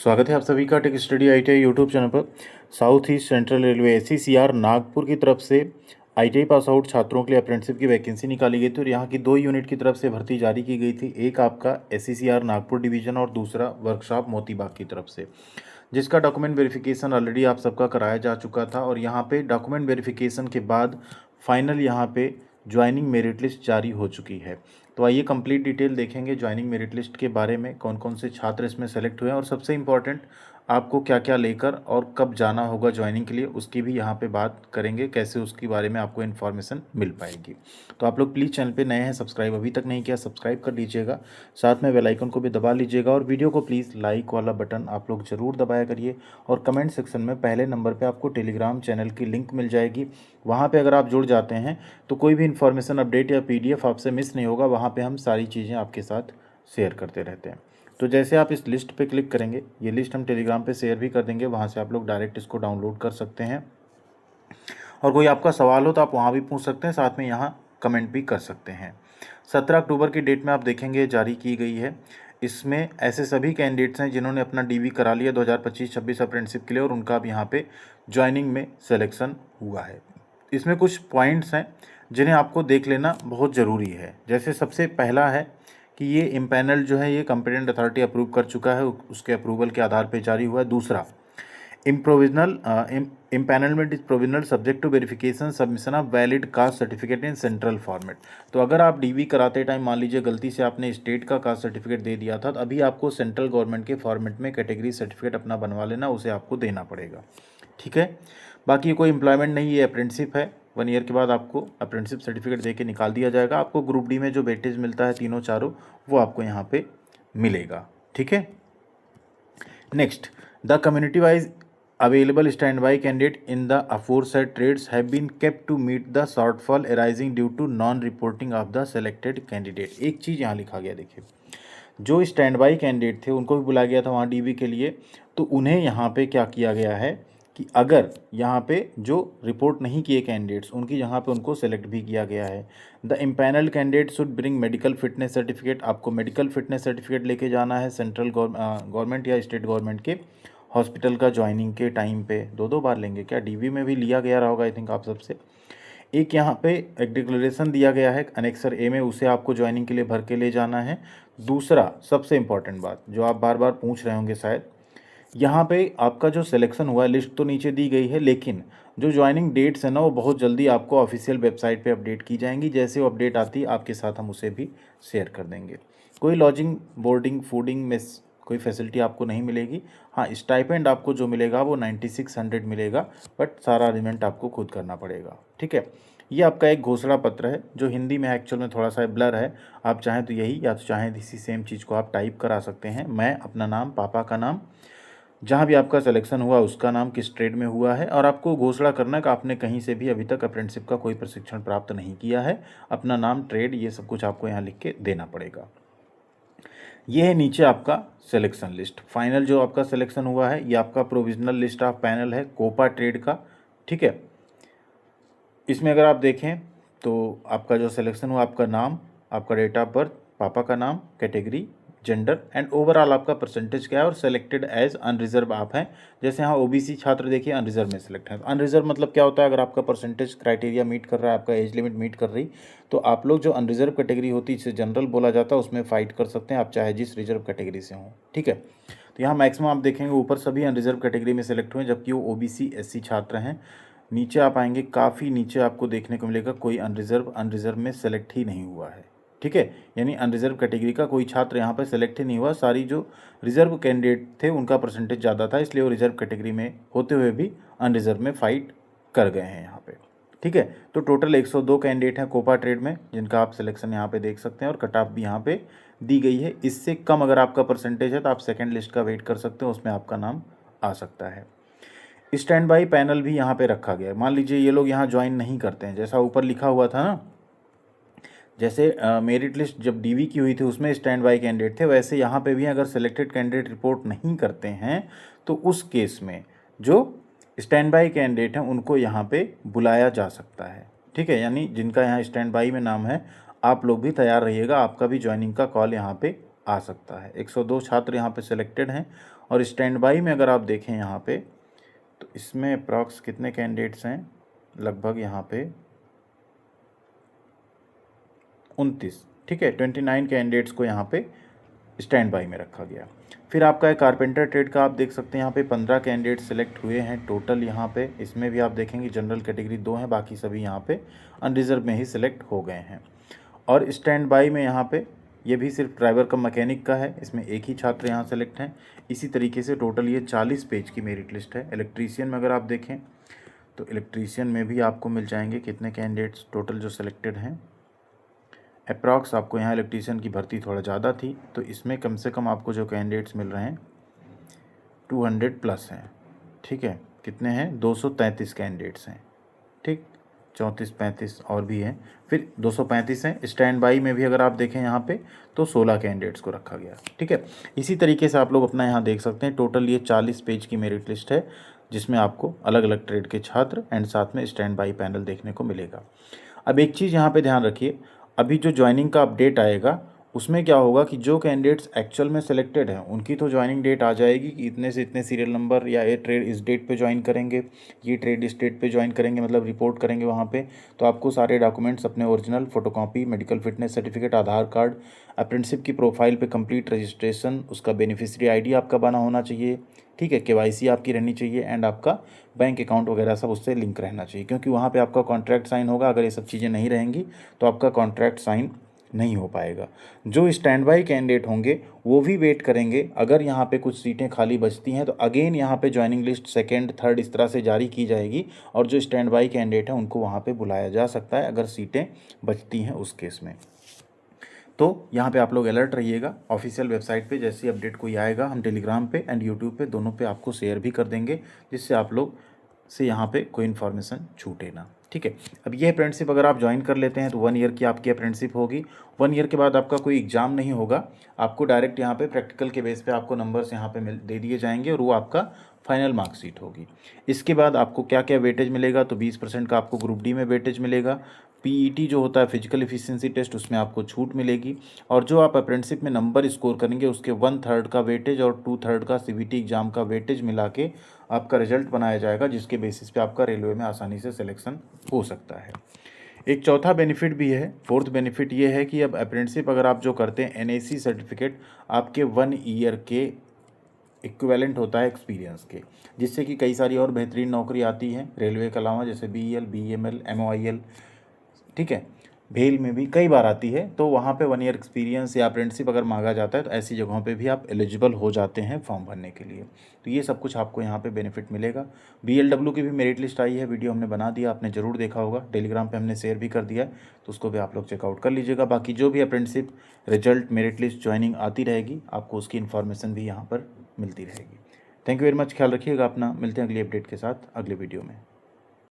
स्वागत है आप सभी का tech study ITI YouTube channel पर। South east central railway SECR Nagpur की तरफ से आईटीआई पास आउट छात्रों के लिए अप्रेंटिसशिप की वैकेंसी निकाली गई थी और यहाँ की 2 यूनिट की तरफ से भर्ती जारी की गई थी। एक आपका एसईसीआर नागपुर डिवीज़न और दूसरा वर्कशॉप मोतीबाग की तरफ से, जिसका डॉक्यूमेंट वेरिफिकेशन ऑलरेडी आप सबका कराया जा चुका था। और यहाँ पे डॉक्यूमेंट वेरिफिकेशन के बाद फाइनल यहाँ पे ज्वाइनिंग मेरिट लिस्ट जारी हो चुकी है। तो आइए कंप्लीट डिटेल देखेंगे ज्वाइनिंग मेरिट लिस्ट के बारे में, कौन कौन से छात्र इसमें सेलेक्ट हुए हैं और सबसे इम्पॉर्टेंट आपको क्या क्या लेकर और कब जाना होगा ज्वाइनिंग के लिए, उसकी भी यहाँ पे बात करेंगे, कैसे उसके बारे में आपको इन्फॉर्मेशन मिल पाएगी। तो आप लोग प्लीज़ चैनल पे नए हैं, सब्सक्राइब अभी तक नहीं किया, सब्सक्राइब कर लीजिएगा, साथ में बेल आइकन को भी दबा लीजिएगा और वीडियो को प्लीज़ लाइक वाला बटन आप लोग ज़रूर दबाया करिए। और कमेंट सेक्शन में पहले नंबर पर आपको टेलीग्राम चैनल की लिंक मिल जाएगी, वहाँ पर अगर आप जुड़ जाते हैं तो कोई भी इन्फॉर्मेशन अपडेट या PDF आपसे मिस नहीं होगा। वहाँ पे हम सारी चीज़ें आपके साथ शेयर करते रहते हैं। तो जैसे आप इस लिस्ट पे क्लिक करेंगे, ये लिस्ट हम टेलीग्राम पे शेयर भी कर देंगे, वहाँ से आप लोग डायरेक्ट इसको डाउनलोड कर सकते हैं। और कोई आपका सवाल हो तो आप वहाँ भी पूछ सकते हैं, साथ में यहाँ कमेंट भी कर सकते हैं। 17 अक्टूबर की डेट में आप देखेंगे जारी की गई है। इसमें ऐसे सभी कैंडिडेट्स हैं जिन्होंने अपना DV करा लिया 2025-26 अप्रेंटिसशिप के लिए और उनका अब यहाँ पे ज्वाइनिंग में सिलेक्शन हुआ है। इसमें कुछ पॉइंट्स हैं जिन्हें आपको देख लेना बहुत ज़रूरी है। जैसे सबसे पहला है कि ये इम्पैनल जो है ये कॉम्पिटेंट अथॉरिटी अप्रूव कर चुका है, उसके अप्रूवल के आधार पर जारी हुआ है। दूसरा, empanelment is provisional subject to verification submission of valid caste certificate in central format. तो अगर आप DV कराते टाइम मान लीजिए गलती से आपने स्टेट का कास्ट सर्टिफिकेट दे दिया था, तो अभी आपको सेंट्रल गवर्नमेंट के फॉर्मेट में कैटेगरी सर्टिफिकेट अपना बनवा लेना, उसे आपको देना पड़ेगा। ठीक है, बाकी कोई एम्प्लॉयमेंट नहीं, ये अप्रेंटिसशिप है। 1 ईयर के बाद आपको अप्रेंटिसशिप सर्टिफिकेट दे के निकाल दिया जाएगा। आपको ग्रुप D में जो वेटेज मिलता है तीनों चारों, वो आपको यहाँ पे मिलेगा। ठीक है, next, the community wise available standby candidate in the aforesaid trades have been kept to meet the shortfall arising due to non-reporting of the selected candidate। एक चीज़ यहाँ लिखा गया, देखिए, जो स्टैंड बाई कैंडिडेट थे उनको भी बुलाया गया था वहाँ DV के लिए, तो उन्हें यहाँ पे क्या किया गया है कि अगर यहाँ पे जो रिपोर्ट नहीं किए कैंडिडेट्स, उनकी यहाँ पे उनको सेलेक्ट भी किया गया है। The empanel candidate should bring medical fitness certificate. आपको मेडिकल फिटनेस सर्टिफिकेट लेके जाना है सेंट्रल गवर्नमेंट या स्टेट गवर्नमेंट के हॉस्पिटल का ज्वाइनिंग के टाइम पे। 2 बार लेंगे क्या, DV में भी लिया गया रहा होगा आई थिंक आप सबसे। एक यहाँ पे एक डिक्लेरेशन दिया गया है अनेक्सर A में, उसे आपको ज्वाइनिंग के लिए भर के ले जाना है। दूसरा सबसे इम्पॉर्टेंट बात जो आप बार बार पूछ रहे होंगे शायद, यहाँ पे आपका जो सिलेक्शन हुआ है, लिस्ट तो नीचे दी गई है, लेकिन जो ज्वाइनिंग डेट्स है ना, वो बहुत जल्दी आपको ऑफिशियल वेबसाइट पे अपडेट की जाएंगी। जैसे वो अपडेट आती है आपके साथ हम उसे भी शेयर कर देंगे। कोई लॉजिंग, बोर्डिंग, फूडिंग में कोई फैसिलिटी आपको नहीं मिलेगी। हाँ, स्टाइपेंड आपको जो मिलेगा वो 9600 मिलेगा, बट सारा अरेंजमेंट आपको खुद करना पड़ेगा। ठीक है, ये आपका एक घोषणा पत्र है जो हिंदी में एक्चुअल में थोड़ा सा ब्लर है। आप चाहें तो यही, या तो चाहें इसी सेम चीज़ को आप टाइप करा सकते हैं। मैं अपना नाम, पापा का नाम, जहाँ भी आपका सिलेक्शन हुआ उसका नाम, किस ट्रेड में हुआ है, और आपको घोषणा करना कि आपने कहीं से भी अभी तक अप्रेंटिसशिप का कोई प्रशिक्षण प्राप्त नहीं किया है। अपना नाम, ट्रेड, ये सब कुछ आपको यहाँ लिख के देना पड़ेगा। ये है नीचे आपका सिलेक्शन लिस्ट। फाइनल जो आपका सिलेक्शन हुआ है ये आपका प्रोविजनल लिस्ट ऑफ पैनल है कोपा ट्रेड का। ठीक है, इसमें अगर आप देखें तो आपका जो सिलेक्शन हुआ, आपका नाम, आपका डेट ऑफ बर्थ, पापा का नाम, कैटेगरी, जेंडर एंड ओवरऑल आपका परसेंटेज क्या है, और सेलेक्टेड एज अनरिजर्व आप हैं। जैसे यहाँ OBC छात्र देखिए अनरिजर्व में सेलेक्ट है। अनरिजर्व मतलब क्या होता है, अगर आपका परसेंटेज क्राइटेरिया मीट कर रहा है, आपका एज लिमिट मीट कर रही, तो आप लोग जो अनरिजर्व कैटेगरी होती है, जिसे जनरल बोला जाता है, उसमें फाइट कर सकते हैं आप, चाहे जिस रिजर्व कैटेगरी से हों। ठीक है, तो यहाँ मैक्सिमम आप देखेंगे ऊपर सभी अनरिजर्व कैटेगरी में सेलेक्ट हुए, जबकि वो OBC SC छात्र हैं। नीचे आप आएंगे, काफ़ी नीचे आपको देखने को मिलेगा कोई अनरिजर्व में सेलेक्ट ही नहीं हुआ है। ठीक है, यानी अनरिजर्व कैटेगरी का कोई छात्र यहाँ पर सेलेक्ट ही नहीं हुआ। सारी जो रिजर्व कैंडिडेट थे उनका परसेंटेज ज़्यादा था, इसलिए वो रिजर्व कैटेगरी में होते हुए भी अनरिजर्व में फाइट कर गए हैं यहाँ पे। ठीक है, तो टोटल 102 कैंडिडेट हैं कोपा ट्रेड में, जिनका आप सिलेक्शन यहाँ पे देख सकते हैं, और कट ऑफ भी यहाँ पे दी गई है। इससे कम अगर आपका परसेंटेज है तो आप सेकेंड लिस्ट का वेट कर सकते हैं, उसमें आपका नाम आ सकता है। स्टैंड बाई पैनल भी यहाँ पे रखा गया है। मान लीजिए ये लोग यहाँ ज्वाइन नहीं करते हैं, जैसा ऊपर लिखा हुआ था ना, जैसे मेरिट लिस्ट जब DV की हुई थी उसमें स्टैंड बाई कैंडिडेट थे, वैसे यहाँ पे भी अगर सेलेक्टेड कैंडिडेट रिपोर्ट नहीं करते हैं तो उस केस में जो स्टैंड बाई कैंडिडेट हैं उनको यहाँ पे बुलाया जा सकता है। ठीक है, यानी जिनका यहाँ स्टैंड बाई में नाम है, आप लोग भी तैयार रहिएगा, आपका भी ज्वाइनिंग का कॉल यहाँ पे आ सकता है। 102 छात्र यहाँ पे सिलेक्टेड हैं और स्टैंड बाई में अगर आप देखें यहाँ पे तो इसमें अप्रॉक्स कितने कैंडिडेट्स हैं, लगभग यहाँ पे 29, ठीक है, 29 कैंडिडेट्स को यहाँ पे स्टैंड बाई में रखा गया। फिर आपका एक कारपेंटर ट्रेड का आप देख सकते हैं यहाँ पे 15 कैंडिडेट सिलेक्ट हुए हैं टोटल यहाँ पे। इसमें भी आप देखेंगे जनरल कैटेगरी 2 हैं, बाकी सभी यहाँ पे अनरिजर्व में ही सिलेक्ट हो गए हैं। और स्टैंड बाई में यहाँ पे ये भी सिर्फ ड्राइवर का मैकेनिक का है, इसमें एक ही छात्र यहाँ सेलेक्ट हैं। इसी तरीके से टोटल ये 40 पेज की मेरिट लिस्ट है। इलेक्ट्रीशियन में अगर आप देखें तो इलेक्ट्रीशियन में भी आपको मिल जाएंगे कितने कैंडिडेट्स टोटल जो सिलेक्टेड हैं। अप्रॉक्स आपको यहाँ इलेक्ट्रीशियन की भर्ती थोड़ा ज़्यादा थी, तो इसमें कम से कम आपको जो कैंडिडेट्स मिल रहे हैं 200 प्लस हैं, ठीक है। कितने हैं, 233 कैंडिडेट्स हैं, ठीक, 34-35 और भी हैं, फिर 235 हैं। स्टैंड बाई में भी अगर आप देखें यहाँ पे तो 16 कैंडिडेट्स को रखा गया, ठीक है। इसी तरीके से आप लोग अपना यहाँ देख सकते हैं टोटल ये 40 पेज की मेरिट लिस्ट है, जिसमें आपको अलग अलग ट्रेड के छात्र एंड साथ में स्टैंड बाई पैनल देखने को मिलेगा। अब एक चीज़ यहाँ पे ध्यान रखिए, अभी जो ज्वाइनिंग का अपडेट आएगा उसमें क्या होगा कि जो कैंडिडेट्स एक्चुअल में सिलेक्टेड हैं उनकी तो ज्वाइनिंग डेट आ जाएगी कि इतने से इतने सीरियल नंबर या ये ट्रेड इस डेट पे ज्वाइन करेंगे, ये ट्रेड इस डेट पे ज्वाइन करेंगे, मतलब रिपोर्ट करेंगे वहाँ पे। तो आपको सारे डॉक्यूमेंट्स अपने original, photocopy, medical fitness certificate, Aadhaar card, apprenticeship की प्रोफाइल पे कंप्लीट रजिस्ट्रेशन, उसका बेनिफिशियरी आईडी आपका बना होना चाहिए, ठीक है, केवाईसी आपकी रहनी चाहिए एंड आपका बैंक अकाउंट वगैरह सब उससे लिंक रहना चाहिए, क्योंकि वहाँ पे आपका कॉन्ट्रैक्ट साइन होगा। अगर ये सब चीज़ें नहीं रहेंगी तो आपका कॉन्ट्रैक्ट साइन नहीं हो पाएगा। जो स्टैंड बाई कैंडिडेट होंगे वो भी वेट करेंगे, अगर यहाँ पे कुछ सीटें खाली बचती हैं तो अगेन यहाँ पे ज्वाइनिंग लिस्ट सेकेंड, थर्ड इस तरह से जारी की जाएगी और जो स्टैंड बाई कैंडिडेट हैं उनको वहाँ पे बुलाया जा सकता है अगर सीटें बचती हैं उस केस में। तो यहाँ पे आप लोग अलर्ट रहिएगा। ऑफिशियल वेबसाइट पे जैसी अपडेट कोई आएगा हम टेलीग्राम पे एंड यूट्यूब पे दोनों पे आपको शेयर भी कर देंगे, जिससे आप लोग से यहाँ पे कोई इन्फॉर्मेशन छूटे ना, ठीक है। अब ये अप्रेंटिसशिप अगर आप ज्वाइन कर लेते हैं तो 1 ईयर की आपकी अप्रेंटिसशिप होगी। 1 ईयर के बाद आपका कोई एग्ज़ाम नहीं होगा, आपको डायरेक्ट यहाँ पे प्रैक्टिकल के बेस पे आपको नंबर्स यहाँ पे दे दिए जाएंगे और वो आपका फाइनल मार्कशीट होगी। इसके बाद आपको क्या क्या वेटेज मिलेगा, तो 20% का आपको ग्रुप डी में वेटेज मिलेगा। पीईटी जो होता है फिजिकल एफिशिएंसी टेस्ट, उसमें आपको छूट मिलेगी। और जो आप अप्रेंटिसशिप में नंबर स्कोर करेंगे उसके 1/3 का वेटेज और 2/3 का सीबीटी एग्जाम का वेटेज मिला के आपका रिजल्ट बनाया जाएगा, जिसके बेसिस पे आपका रेलवे में आसानी से सिलेक्शन हो सकता है। एक चौथा बेनिफिट भी है, फोर्थ बेनिफिट ये है कि अब अप्रेंटिसशिप अगर आप जो करते हैं एनएसी सर्टिफिकेट आपके 1 ईयर के इक्विवेलेंट होता है एक्सपीरियंस के, जिससे कि कई सारी और बेहतरीन नौकरी आती हैं रेलवे के अलावा, जैसे बीईएल, बीएमएल, एमओआईएल, ठीक है, भेल में भी कई बार आती है। तो वहाँ पे 1 ईयर एक्सपीरियंस या अप्रेंटिसशिप अगर मांगा जाता है तो ऐसी जगहों पे भी आप एलिजिबल हो जाते हैं फॉर्म भरने के लिए। तो ये सब कुछ आपको यहाँ पे बेनिफिट मिलेगा। बीएलडब्ल्यू की भी मेरिट लिस्ट आई है, वीडियो हमने बना दिया, आपने ज़रूर देखा होगा, टेलीग्राम पे हमने शेयर भी कर दिया है, तो उसको भी आप लोग चेकआउट कर लीजिएगा। बाकी जो भी apprenticeship result, merit list, joining आती रहेगी आपको उसकी इन्फॉर्मेशन भी यहाँ पर मिलती रहेगी। थैंक यू वेरी मच, ख्याल रखिएगा अपना, मिलते हैं अगली अपडेट के साथ अगले वीडियो में।